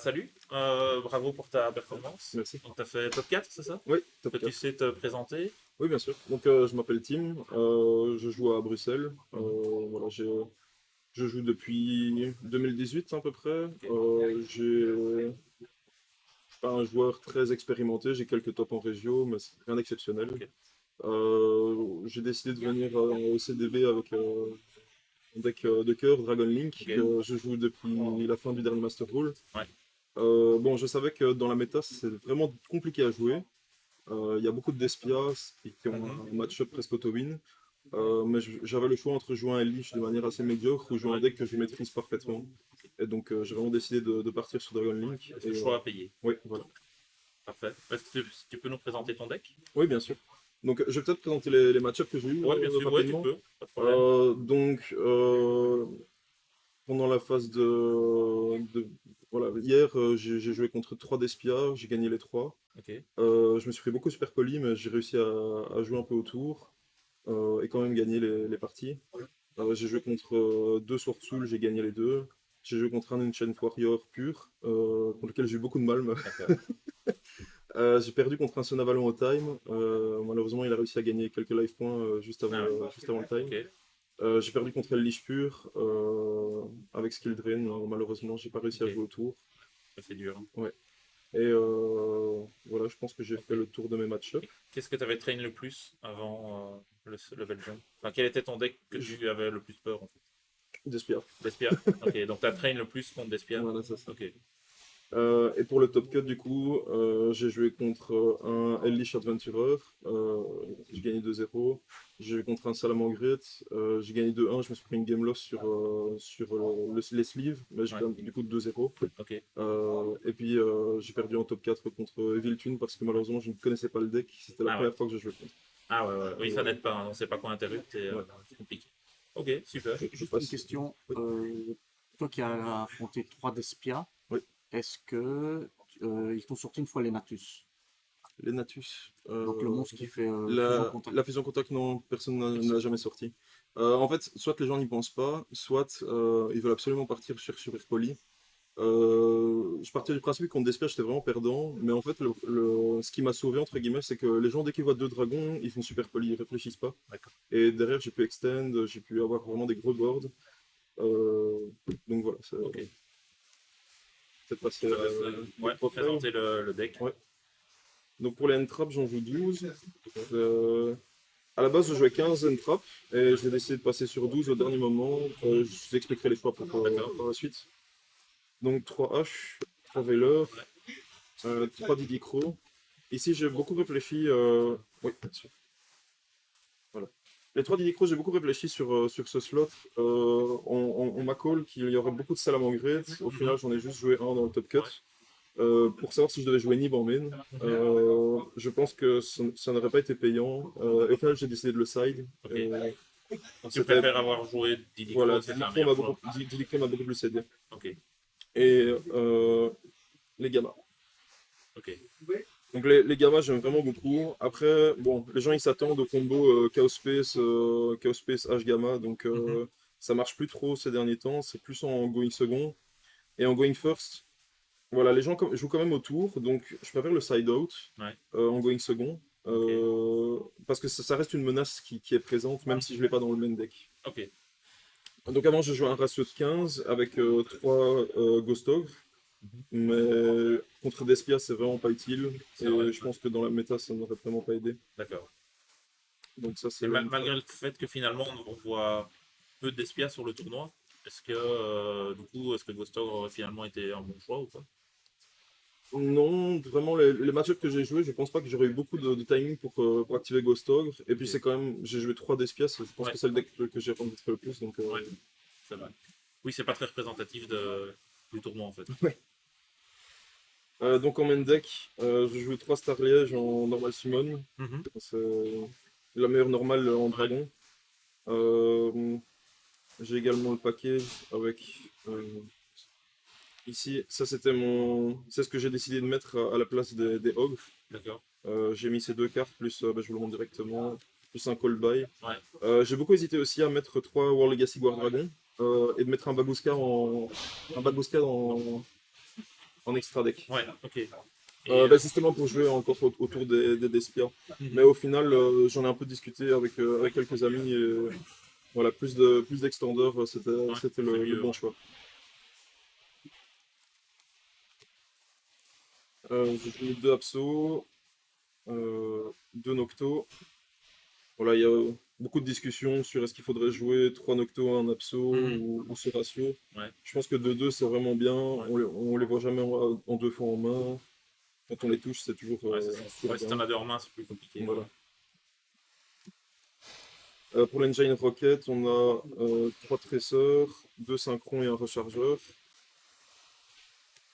Salut, bravo pour ta performance. Merci. Donc, tu as fait top 4, c'est ça? Oui, top Peux-tu 4. sais te présenter? Oui, bien sûr. Donc, je m'appelle Tim, je joue à Bruxelles. Voilà, je joue depuis 2018 à peu près. Ok. Je suis pas un joueur très expérimenté, j'ai quelques tops en régio, mais c'est rien d'exceptionnel. Ok. J'ai décidé de venir au CDB avec un deck de cœur, Dragon Link, Ok. que je joue depuis la fin du dernier Master Rule. Ouais. Bon, je savais que dans la méta, c'est vraiment compliqué à jouer. Il y a beaucoup de Despias qui ont Mhm. un match-up presque auto-win. Mais j'avais le choix entre jouer un Lich de manière assez médiocre ou jouer un Ouais. deck que je maîtrise parfaitement. Et donc j'ai vraiment décidé de partir sur Dragon Link. C'est le choix à payer. Oui, voilà. Parfait. Est-ce que tu peux nous présenter ton deck? Oui, bien sûr. Donc je vais peut-être présenter les match-ups que j'ai eu Ouais, bien sûr, ouais, tu rapidement. peux, pas de problème. Donc pendant la phase voilà, hier j'ai joué contre 3 Despia, j'ai gagné les 3. Ok. Je me suis pris beaucoup super poli, mais j'ai réussi à jouer un peu autour. Et quand même gagner les parties. J'ai joué contre 2 Sword Soul, j'ai gagné les deux. J'ai joué contre un Ancient Warrior pur, contre lequel j'ai eu beaucoup de mal. D'accord. J'ai perdu contre un Son Avalon au time. Malheureusement, il a réussi à gagner quelques life points Ah ouais. juste avant le time. Ok. J'ai perdu contre El Lich pur avec Skill Drain. Malheureusement, j'ai pas réussi à Ok. jouer autour. C'est dur, hein. Ouais. Et voilà, je pense que j'ai fait Ok. le tour de mes match-ups. Qu'est-ce que tu avais train le plus avant le Belgium? Enfin, quel était ton deck que Je- tu avais le plus peur en fait? Despia. Despia? Ok, donc tu as train le plus contre Despia? Voilà, c'est ça. Ok. Et pour le top cut, du coup, j'ai joué contre un Elvish Adventurer, j'ai gagné 2-0. J'ai joué contre un Salamangreat, j'ai gagné 2-1. Je me suis pris une game loss sur les sleeves, mais j'ai Ouais. perdu du coup de 2-0. Ok. Et puis j'ai perdu en top 4 contre Evil Twin parce que malheureusement je ne connaissais pas le deck, c'était la Ah ouais. première fois que je jouais contre. Ah ouais, ouais. Oui, ça Euh, n'aide pas, hein. On ne sait pas quoi interrupt et ouais, c'est compliqué. Ok, super. je Juste une passe. question. Oui, Toi qui as affronté 3 Despia, oui. est-ce que ils t'ont sorti une fois les Natus? Les Natus. Donc le monstre qui fait fusion La, contact. la fusion contact, non, personne ne l'a jamais sorti. En fait, soit les gens n'y pensent pas, soit ils veulent absolument partir sur Super Poli. Je partais du principe qu'en Despia, j'étais vraiment perdant, mais en fait, ce qui m'a sauvé, entre guillemets, c'est que les gens, dès qu'ils voient deux dragons, ils font Super Poli, ils réfléchissent pas. D'accord. Et derrière, j'ai pu extend, j'ai pu avoir vraiment des gros boards. Euh, donc voilà, Ok. c'est passé Je te laisse ouais, profil. présenter le deck. Ouais. Donc pour les end-traps, j'en joue 12. À la base, je jouais 15 end-traps et j'ai décidé de passer sur 12 au dernier moment. Je vous expliquerai les choix D'accord. par la suite. Donc 3 H, 3 Veileur, 3 Didi Crow. Ici, j'ai beaucoup réfléchi. Oui, bien sûr. Voilà. Les 3 Didi Crow, j'ai beaucoup réfléchi sur ce slot. On m'a call qu'il y aurait beaucoup de Salamangreat. Au final, j'en ai juste joué un dans le top cut. Ouais. Pour savoir si je devais jouer Nib en main. Je pense que ça n'aurait pas été payant. Et au final, j'ai décidé de le side. Ok. Donc tu C'était préfères avoir joué Didi Voilà, Crow, c'est un meilleur choix. Diddy Crow m'a beaucoup plus aidé. Ok. Et les gammas. Ok. Donc les gammas, j'aime vraiment beaucoup. Après, bon, les gens ils s'attendent au combo Chaos Space H gamma, donc Mhm. ça marche plus trop ces derniers temps. C'est plus en going second. Et en going first, voilà, les gens jouent quand même au tour, donc je préfère le side out Ouais. en going second. Ok. Parce que ça reste une menace qui est présente, même si je l'ai pas dans le main deck. Ok. Donc avant, je jouais un ratio de 15 avec 3 Ghost Ogre. Mhm. Mais contre Despia, c'est vraiment pas utile. C'est vrai. Et je pense que dans la méta, ça n'aurait vraiment pas aidé. D'accord. Donc ça, c'est Et la malgré le fait que finalement on voit peu d'Espia sur le tournoi, est-ce que du coup, est-ce que Ghost Ogre aurait finalement été un bon choix ou pas? Non, vraiment, les match-ups que j'ai joués, je pense pas que j'aurais eu beaucoup de timing pour activer Ghost Ogre. Et puis Ok. c'est quand même, j'ai joué 3 Despia, je pense Ouais. que c'est le deck que j'ai rencontré le plus. Donc, Ouais. C'est vrai. Oui, c'est pas très représentatif du tournoi en fait. ouais. Donc en main deck, je joue 3 Star Liège en normal summon. Mhm. C'est la meilleure normale en Ouais. dragon. Euh, j'ai également le package avec ici, ça c'est ce que j'ai décidé de mettre à la place des ogres. D'accord. J'ai mis ces deux cartes, plus, je vous le montre directement, plus un call by. Ouais. J'ai beaucoup hésité aussi à mettre 3 War Legacy Guard Dragon et de mettre un Babuska en extra deck. Ouais, ok. Et, Justement pour jouer encore autour des Despia. mhm. Mais au final, j'en ai un peu discuté avec quelques amis et voilà, plus d'extenders, Ouais, c'était c'est le mieux, bon ouais. choix. J'ai mis 2 Abso, 2 Nocto. Voilà, il y a beaucoup de discussions sur est-ce qu'il faudrait jouer 3 Nocto, 1 Abso Mhm. ou ce ratio. Ouais, Je pense que 2-2 c'est vraiment bien, ouais. on les voit jamais en 2 fois en main. Quand on les touche, c'est toujours, Ouais, c'est ça. toujours Ouais, si bien. t'en as deux en main, c'est plus compliqué. Voilà. Ouais. Pour l'Engine Rocket, on a 3 traceurs, 2 synchrons et un rechargeur.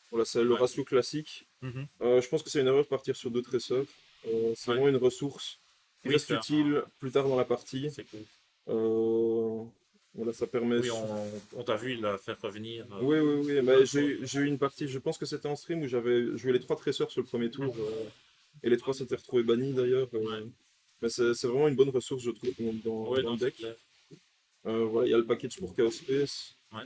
Voilà, c'est le Ouais. ratio classique. Mhm. Je pense que c'est une erreur de partir sur 2 traceurs. C'est Ouais. vraiment une ressource qui Oui, reste utile plus tard dans la partie. c'est cool. Euh, voilà, ça permet. Oui, on t'a vu la faire revenir Oui, oui, oui. plein Mais de fois. j'ai eu une partie, je pense que c'était en stream où j'avais joué les 3 traceurs sur le premier tour. Et les 3 s'étaient retrouvés bannis d'ailleurs. Ouais, Mais c'est vraiment une bonne ressource, je trouve, ouais, dans non, le c'est deck. clair. Voilà, il y a le package pour Chaos Space. Ouais.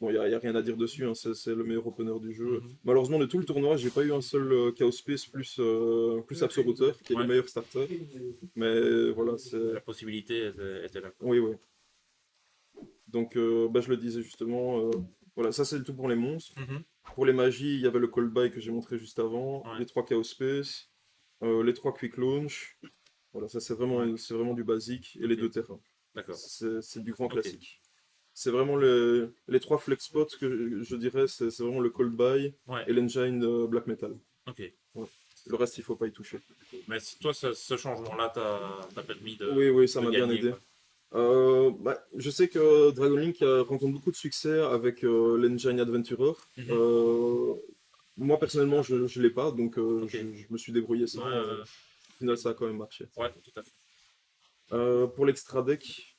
Bon, il y a rien à dire dessus, hein, c'est le meilleur opener du jeu. Mhm. Malheureusement, de tout le tournoi, j'ai pas eu un seul Chaos Space plus Absoluteur, qui est le Ouais. meilleur starter. Mais voilà, c'est. La possibilité était là, quoi. Oui, oui. Donc, je le disais justement, voilà, ça c'est le tout pour les monstres. Mhm. Pour les magies, il y avait le call by que j'ai montré juste avant, Ouais. les 3 Chaos Space, les 3 Quick Launch. Voilà, ça Ouais. c'est vraiment du basique, et les Ok. 2 terrains. D'accord. C'est du grand Ok. classique. C'est vraiment les 3 flex spots que je dirais, c'est vraiment le Cold Buy Ouais. et l'Engine Black Metal. Ok. Ouais. Le reste, il faut pas y toucher. Mais si toi, ce changement-là t'a permis Oui, oui, ça de m'a bien gagner, aidé. quoi. Je sais que Dragon Link rencontre beaucoup de succès avec l'Engine Adventurer. Mhm. Euh, Moi, personnellement, je ne l'ai pas, donc Ok. je me suis débrouillé Ouais, sans. Au final, ça a quand même marché. ouais, tout à fait. Pour l'extra deck,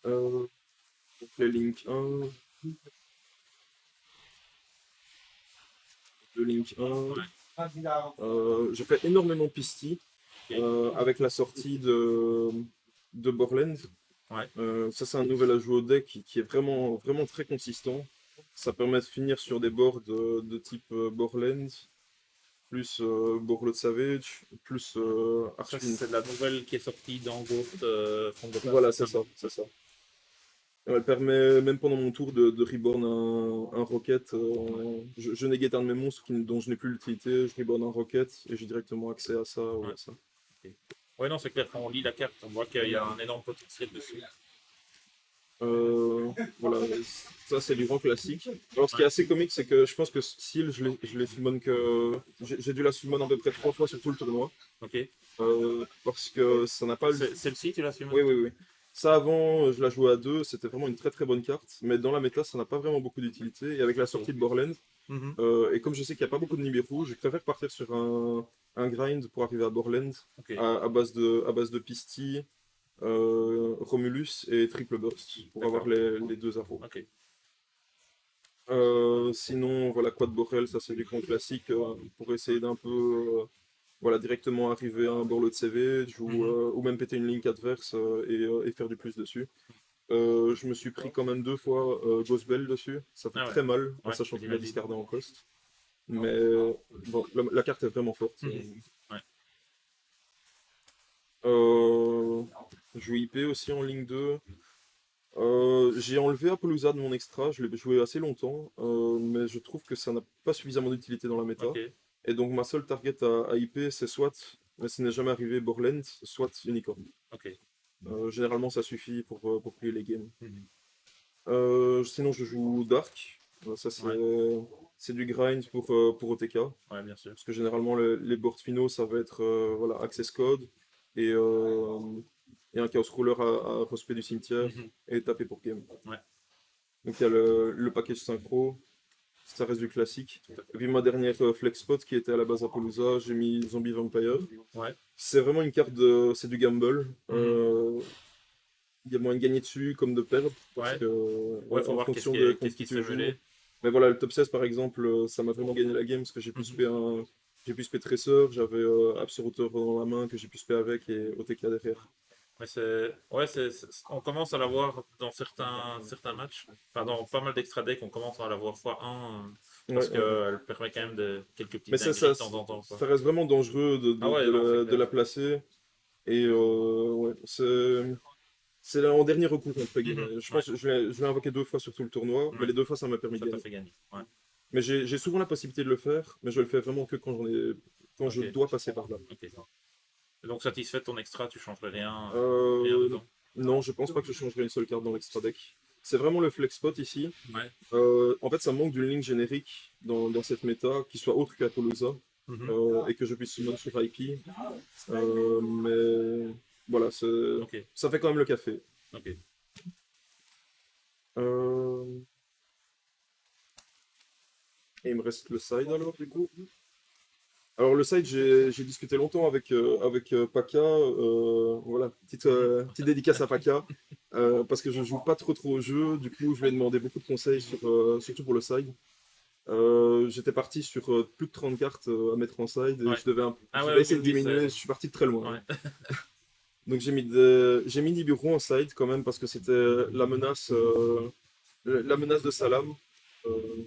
donc les Link 1, le Link 1, Ouais. j'ai fait énormément Pisty. Ok. Avec la sortie de Borland. Ouais. Ça, c'est un nouvel ajout au deck qui est vraiment, vraiment très consistant. Ça permet de finir sur des boards de type Borland, plus Borloo Savage, plus Ça, Archfiend. c'est la nouvelle qui est sortie dans Ghost From the Past, Voilà, c'est c'est ça? ça, c'est ça. Elle permet, même pendant mon tour, de reborn un rocket. Ouais. Je négate un de mes monstres dont je n'ai plus l'utilité, je reborn un rocket et j'ai directement accès à ça ou Ouais. à ça. Ok. Ouais, non, c'est clair, quand on lit la carte, on voit qu'il y a un énorme potentiel dessus. Voilà, ça c'est du grand classique. Alors ce qui est Ouais. assez comique, c'est que je pense que Seal, je l'ai summon que. J'ai dû la summon à peu près 3 fois sur tout le tournoi. Ok. Parce que ça n'a pas. Celle-ci, tu l'as su Oui, maintenant? oui, oui. Ça avant, je la jouais à 2, c'était vraiment une très très bonne carte. Mais dans la méta, ça n'a pas vraiment beaucoup d'utilité. Et avec la sortie Ok. de Borland, Mhm. et comme je sais qu'il n'y a pas beaucoup de Nibiru, je préfère partir sur un grind pour arriver à Borland Ok. à base de Pisty, Romulus et Triple Burst pour avoir D'accord. les 2 arrows. Ok. Sinon, voilà, Quad Borel, ça c'est du grand classique pour essayer d'un peu voilà, directement arriver à un Borloo de Savage Mhm. ou même péter une link adverse et faire du plus dessus. Je me suis pris quand même 2 fois Ghost Bell dessus, ça fait Ah ouais. très mal en Ouais, sachant qu'il a j'imagine. discardé en cost. Mais bon, la carte est vraiment forte. Mhm. Ouais. Euh, je joue IP aussi en ligne 2. J'ai enlevé Apollousa de mon extra, je l'ai joué assez longtemps, mais je trouve que ça n'a pas suffisamment d'utilité dans la méta. Ok. Et donc ma seule target à IP, c'est soit, mais ce n'est jamais arrivé, Borland, soit Unicorn. Ok. Généralement ça suffit pour plier les games. Mhm. Sinon je joue Dark. Ça Ouais. c'est du grind pour OTK. Ouais, bien sûr. Parce que généralement les boards finaux ça va être voilà, Access Code et, euh, et un Chaos Ruler à respect du cimetière Mhm. et taper pour game. Ouais. Donc il y a le package synchro, ça reste du classique. Tout à fait. Et puis ma dernière flex spot qui était à la base Apollousa, j'ai mis Zombie Vampire. Ouais. C'est vraiment une carte c'est du gamble. Mhm. Il y a moyen de gagner dessus comme de perdre, parce Ouais. que Ouais, faut en voir fonction de qu'est-ce contre qui qui se fait tu joues. mêler. Mais voilà, le top 16 par exemple, ça m'a vraiment gagné la game parce que Mhm. j'ai pu spé Tracer, j'avais Absoluteur dans la main que j'ai pu spé avec et OTK derrière. Mais ouais, on commence à l'avoir dans certains matchs. Enfin, dans pas mal d'extra decks, on commence à l'avoir x1 parce Ouais, qu'elle permet quand même de quelques petites mais ça, dingueries ça, de temps en temps, quoi. ça reste vraiment dangereux Ah ouais, non, c'est de clair. la placer. Et ouais, c'est en dernier recours, entre guillemets. Je Ouais, pense que je l'ai invoqué 2 fois sur tout le tournoi, mais ouais, les 2 fois, ça m'a permis de ça t'a gagner. fait gagner. Ouais, Mais j'ai souvent la possibilité de le faire, mais je le fais vraiment que quand je ok, dois passer par là. ok. Et donc satisfait de ton extra, tu changerais rien, rien Euh, dedans. non, je pense pas que je changerai une seule carte dans l'extra deck. C'est vraiment le flex spot ici. Ouais. En fait, ça manque d'une ligne générique dans cette méta qui soit autre qu'Apollousa Mhm. et que je puisse summon sur IP. Mais voilà, Ok, ça fait quand même le café. ok. Euh, et il me reste le side alors, du coup. Alors, le side, j'ai discuté longtemps avec Paka. Voilà, petite dédicace à Paka. Parce que je joue pas trop au jeu. Du coup, je lui ai demandé beaucoup de conseils, surtout pour le side. J'étais parti sur plus de 30 cartes à mettre en side et Ouais. Ah je ouais, devais ok, essayer de oui, diminuer. c'est. Je suis parti de très loin, Ouais. hein. Donc j'ai mis Nibiru en side quand même parce que c'était la menace de Salam. Euh,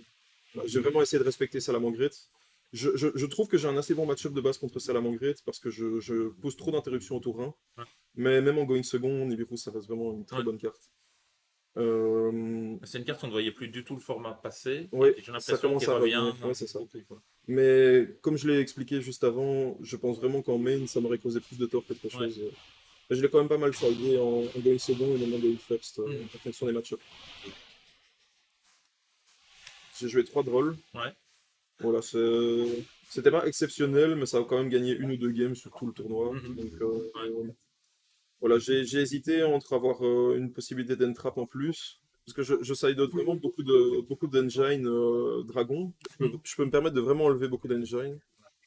j'ai vraiment essayé de respecter Salamangreat. Je trouve que j'ai un assez bon match-up de base contre Salamangreat parce que je pose trop d'interruptions au tour 1. Ouais. Mais même en going second, Nibiru ça reste vraiment une très Ouais. bonne carte. Euh, C'est une carte qu'on ne voyait plus du tout le format passé, ouais, et j'ai ça l'impression qu'il commence à revient revenir. Ouais, c'est ça. beaucoup, quoi. Mais comme je l'ai expliqué juste avant, je pense vraiment qu'en main, ça m'aurait causé plus de tort qu'autre Ouais. chose. Mais je l'ai quand même pas mal sidé en going second et même en going first, Mhm. en fonction des match-ups. J'ai joué 3 drôles. Ouais. Voilà, c'était pas exceptionnel, mais ça a quand même gagné une ou deux games sur tout le tournoi. Mhm. Donc Ouais. voilà, j'ai hésité entre avoir une possibilité d'entrap en plus. Parce que je side out vraiment beaucoup d'engine dragon. Mhm. Je peux me permettre de vraiment enlever beaucoup d'engine.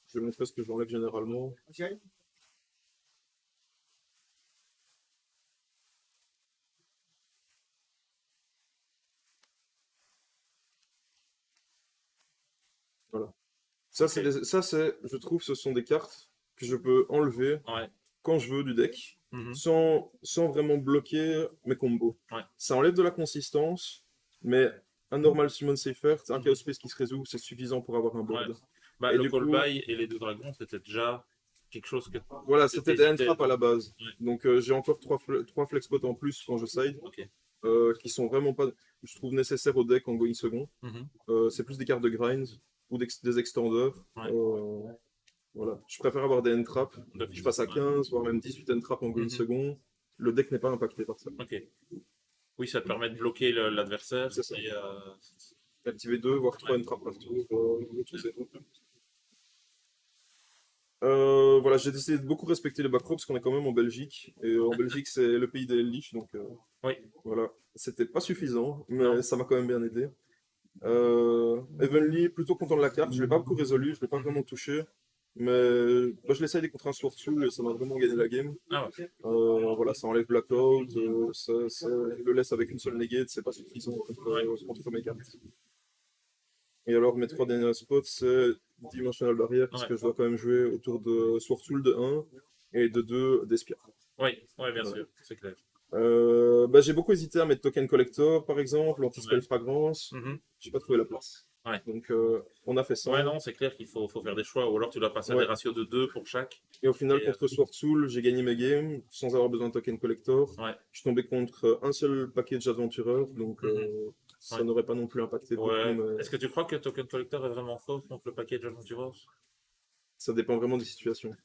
Je vais montrer ce que j'enlève généralement. Voilà. Ok. Je trouve, ce sont des cartes que je peux enlever Ouais. quand je veux du deck, Mhm. sans vraiment bloquer mes combos. Ouais. Ça enlève de la consistance, mais un normal summon safer, un chaos Mhm. space qui se résout, c'est suffisant pour avoir un Ouais. board. Bah, Et le du call coup, by et les deux dragons, c'était déjà quelque chose que voilà, tu c'était des hésitais. entraps à la base. Ouais. Donc j'ai encore trois flex spots en plus quand je side, Ok. qui sont vraiment pas, je trouve, nécessaires au deck en going second. Mhm. C'est plus des cartes de grind ou des extenders. Ouais. Voilà. Je préfère avoir des entraps. Je D'office. passe à Ouais. 15, voire même 18 entraps en going Mhm. second. Le deck n'est pas impacté par ça. Ok. Oui, ça te permet de bloquer l'adversaire. C'est ça. Et, Activer 2, voire 3 entraps par tour. Tout c'est bon. Voilà, j'ai décidé de beaucoup respecter les backrows parce qu'on est quand même en Belgique. Et en Belgique, c'est le pays des Lich, donc Oui. voilà. C'était pas suffisant, mais Non. ça m'a quand même bien aidé. Evenly, plutôt content de la carte. Je l'ai pas beaucoup résolu, je l'ai pas vraiment touché. Mais bah, je l'ai essayé contre un Sword Soul et ça m'a vraiment gagné la game. Ah ouais. Voilà, ça enlève Blackout, ça le laisse avec une seule negate, c'est pas suffisant Ouais. contre mes cartes. Et alors mes 3 derniers spots, c'est Dimensional Barrier, parce Ouais. que je dois quand même jouer autour de Sword Soul de 1 et de 2 d'Espia. Oui. Ouais, bien Voilà. sûr. C'est clair. Bah, j'ai beaucoup hésité à mettre Token Collector par exemple, Anti-Spell Ouais. Fragrance, Mhm. j'ai pas trouvé la place. Ouais. Donc on a fait ça. Ouais, non, c'est clair qu'il faut faire des choix. Ou alors tu dois passer à des Ouais. ratios de 2 pour chaque. Et au final, Et, contre Sword Soul, j'ai gagné mes games sans avoir besoin de Token Collector. ouais. Je suis tombé contre un seul package aventureur, donc Mhm. ça Ouais. n'aurait pas non plus impacté beaucoup, Ouais. mais Est-ce que tu crois que Token Collector est vraiment fort contre le package Aventurers? ça dépend vraiment des situations.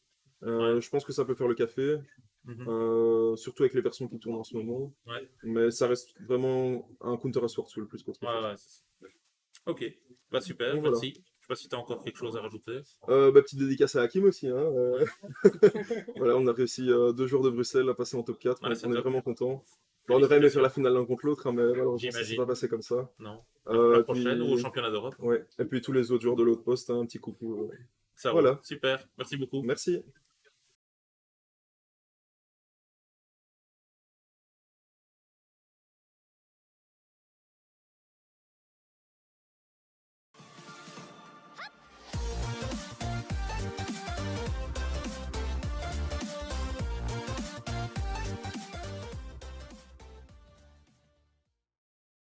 Ouais. Je pense que ça peut faire le café, Mhm. surtout avec les versions qui tournent en ce moment. Ouais. Mais ça reste vraiment un counter à Sword Soul plus qu'autre Ouais, chose. ouais. Ok. Bah super, Donc voilà. merci. Je sais pas si tu as encore quelque chose à rajouter. Bah, petite dédicace à Hakim aussi, hein. Voilà, on a réussi 2 jours de Bruxelles à passer en top 4. Ouais, c'est On est top. vraiment content. Bon, on aurait aimé faire la Félicitations. finale l'un contre l'autre, hein, mais malheureusement ça s'est pas J'imagine. passé comme ça. Non. Bah, pour la Et prochaine ou au puis, championnat d'Europe. ouais. Et puis tous les autres joueurs de l'autre poste, hein, un petit coucou. Ça roule. Voilà, Super. Merci beaucoup. merci.